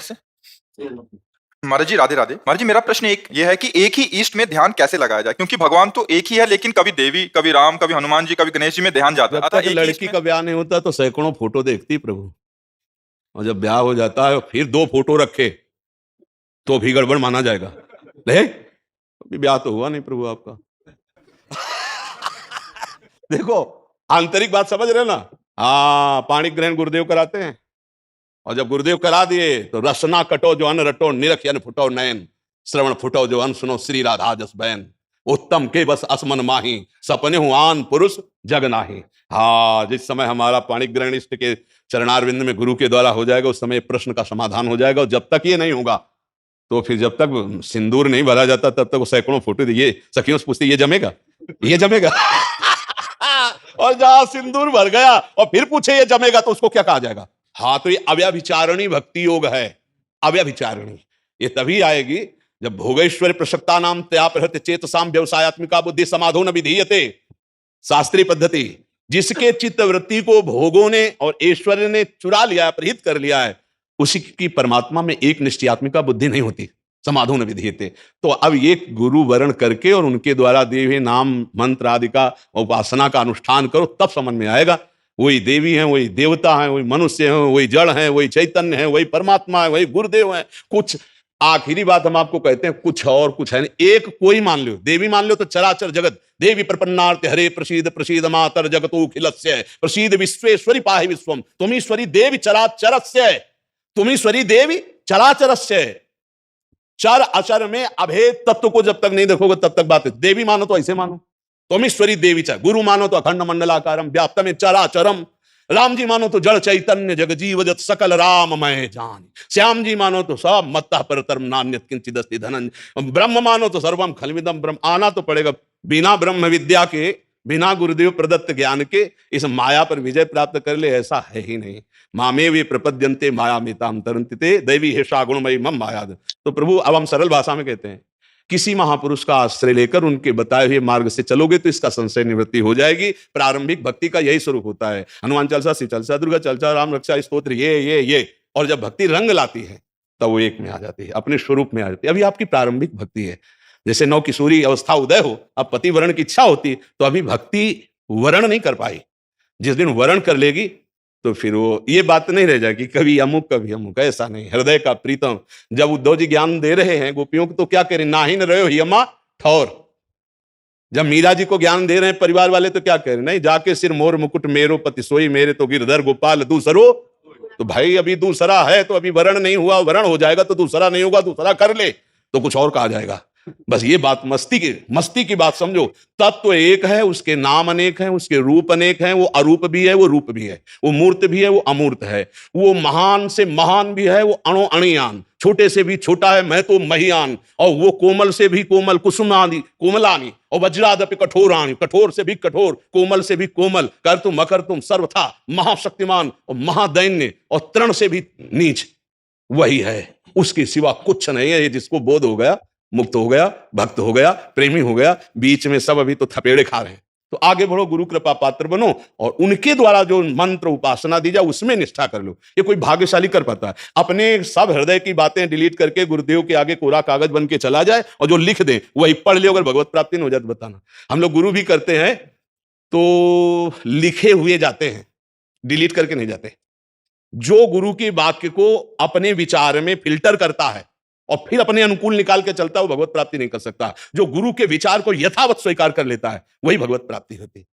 से महाराज जी, राधे राधे। महाराज जी, मेरा प्रश्न एक ये है कि एक ही ईस्ट में ध्यान कैसे लगाया जाए, क्योंकि भगवान तो एक ही है, लेकिन कभी देवी, कभी राम, कभी हनुमान जी, कभी गणेश जी में ध्यान जाता है। जब अतः तक एक ही ईस्ट लड़की में का ब्याह नहीं होता तो सैकड़ों फोटो देखती प्रभु, और जब ब्याह हो जाता है फिर 2 फोटो रखे तो भी गड़बड़ माना जाएगा। ले अभी ब्याह तो हुआ नहीं प्रभु आपका। देखो, आंतरिक बात समझ रहे ना। हाँ, पाणी ग्रहण गुरुदेव कराते हैं, और जब गुरुदेव करा दिए तो रसना कटो जो अन रटो, निरख अन फुटो नयन, श्रवण फुटो जो अन सुनो, श्री राधा जस बैन, उत्तम के बस असमन माही, सपने हूं आन पुरुष जग नाही। हाँ, जिस समय हमारा पाणी ग्रहण इष्ट के चरणारविंद में गुरु के द्वारा हो जाएगा, उस समय प्रश्न का समाधान हो जाएगा। और जब तक ये नहीं होगा तो फिर जब तक सिंदूर नहीं भरा जाता तब तक वो सैकड़ों फोटो, ये सखियों से पूछती ये जमेगा, ये जमेगा। और जहां सिंदूर भर गया और फिर पूछे ये जमेगा तो उसको क्या कहा जाएगा? हाँ, तो ये अव्यभिचारिणी भक्ति योग है। अव्यभिचारिणी ये तभी आएगी जब भोगेश्वर प्रसक्ता नाम त्या प्रहृत चेतसाम व्यवसायत्मिका बुद्धि समाधो न विधीयते। शास्त्रीय पद्धति, जिसके चित्त वृत्ति को भोगों ने और ऐश्वर्य ने चुरा लिया, प्रहित कर लिया है, उसी की परमात्मा में एक निश्चयात्मिका बुद्धि नहीं होती, समाधो न विधीयते। तो अब एक गुरु वर्ण करके और उनके द्वारा दिए हुए नाम मंत्र आदि का उपासना का अनुष्ठान करो, तब समझ में आएगा वही देवी हैं, वही देवता हैं, वही मनुष्य हैं, वही जड़ हैं, वही चैतन्य है, वही परमात्मा है, वही गुरुदेव है। कुछ आखिरी बात हम आपको कहते हैं, कुछ और कुछ है नहीं। एक कोई मान लो, देवी मान लो तो चराचर जगत देवी प्रपन्नार्थ हरे प्रसीद प्रसीद मातर जगतो खिलस्य प्रसीद विश्वेश्वरी पाहि विश्वम तुमीश्वरी देवी चराचरस्य, तुमीश्वरी देवी चराचरस्य। चर अचर में अभेद तत्व को जब तक नहीं देखोगे तब तक बात है। देवी मानो तो ऐसे मानो, तुमीश्वरी देवी चा, गुरु मानो तो अखंड मंडलाकारम व्याप्तम चराचरम, राम जी मानो तो जड़ चैतन्य जग जीव जत सकल राममय जान, श्याम जी मानो तो सब मत्ता परतरम नान्यत किंचिदस्ति धनंजय, ब्रह्म मानो तो सर्वम खलविदम ब्रह्म। आना तो पड़ेगा, बिना ब्रह्म विद्या के, बिना गुरुदेव प्रदत्त ज्ञान के इस माया पर विजय प्राप्त कर ले, ऐसा है ही नहीं। मामे वे प्रपद्यंते माया मिताम तरंतिते दैवी हे शागुणमयी मम मायाद। तो प्रभु अब हम सरल भाषा में कहते हैं, किसी महापुरुष का आश्रय लेकर उनके बताए हुए मार्ग से चलोगे तो इसका संशय निवृत्ति हो जाएगी। प्रारंभिक भक्ति का यही स्वरूप होता है, हनुमान चालीसा, शिव चालीसा, दुर्गा चालीसा, राम रक्षा स्तोत्र, ये। और जब भक्ति रंग लाती है तब वो एक में आ जाती है, अपने स्वरूप में आ जाती है। अभी आपकी प्रारंभिक भक्ति है, जैसे नव किशोरी अवस्था उदय हो, अब पति वरण की इच्छा होती तो अभी भक्ति वरण नहीं कर पाई। जिस दिन वरण कर लेगी तो फिर वो ये बात नहीं रह जाएगी कभी अमुक कभी अमुक, ऐसा नहीं। हृदय का प्रीतम, जब उद्धव जी ज्ञान दे रहे हैं गोपियों को तो क्या कह रहे, नाहि न रहे हो यमा ठौर। जब मीरा जी को ज्ञान दे रहे हैं परिवार वाले तो क्या कह रहे, नहीं जाके सिर मोर मुकुट मेरो पति सोई, मेरे तो गिरधर गोपाल दूसरो। तो भाई अभी दूसरा है तो अभी वरण नहीं हुआ, वरण हो जाएगा तो दूसरा नहीं होगा, दूसरा कर ले तो कुछ और कहा जाएगा। बस ये बात मस्ती की बात समझो। तत्व एक है, उसके नाम अनेक हैं, उसके रूप अनेक हैं। वो अरूप भी है, वो रूप भी है, वो मूर्त भी है, वो अमूर्त है, वो महान से महान भी है, वो अणो अणियान, छोटे से भी छोटा है, मैं तो महियान, और वो कोमल से भी कोमल, कुसुमानी कोमलानी, और वज्रादपि कठोरानी, कठोर से भी कठोर, कोमल से भी कोमल, कर तुम मकर तुम सर्वथा महाशक्तिमान और महादैन्य और तृण से भी नीच वही है। उसके सिवा कुछ नहीं है। जिसको बोध हो गया, मुक्त हो गया, भक्त हो गया, प्रेमी हो गया, बीच में सब अभी तो थपेड़े खा रहे हैं। तो आगे बढ़ो, गुरु कृपा पात्र बनो और उनके द्वारा जो मंत्र उपासना दी जाए उसमें निष्ठा कर लो। ये कोई भाग्यशाली कर पाता है? अपने सब हृदय की बातें डिलीट करके गुरुदेव के आगे कोरा कागज बन के चला जाए और जो लिख दे वही पढ़ ले, अगर भगवत प्राप्ति नहीं हो जाए तो बताना। हम लोग गुरु भी करते हैं तो लिखे हुए जाते हैं, डिलीट करके नहीं जाते। जो गुरु के वाक्य को अपने विचार में फिल्टर करता है और फिर अपने अनुकूल निकाल के चलता है, वो भगवत प्राप्ति नहीं कर सकता। जो गुरु के विचार को यथावत स्वीकार कर लेता है वही भगवत प्राप्ति होती है।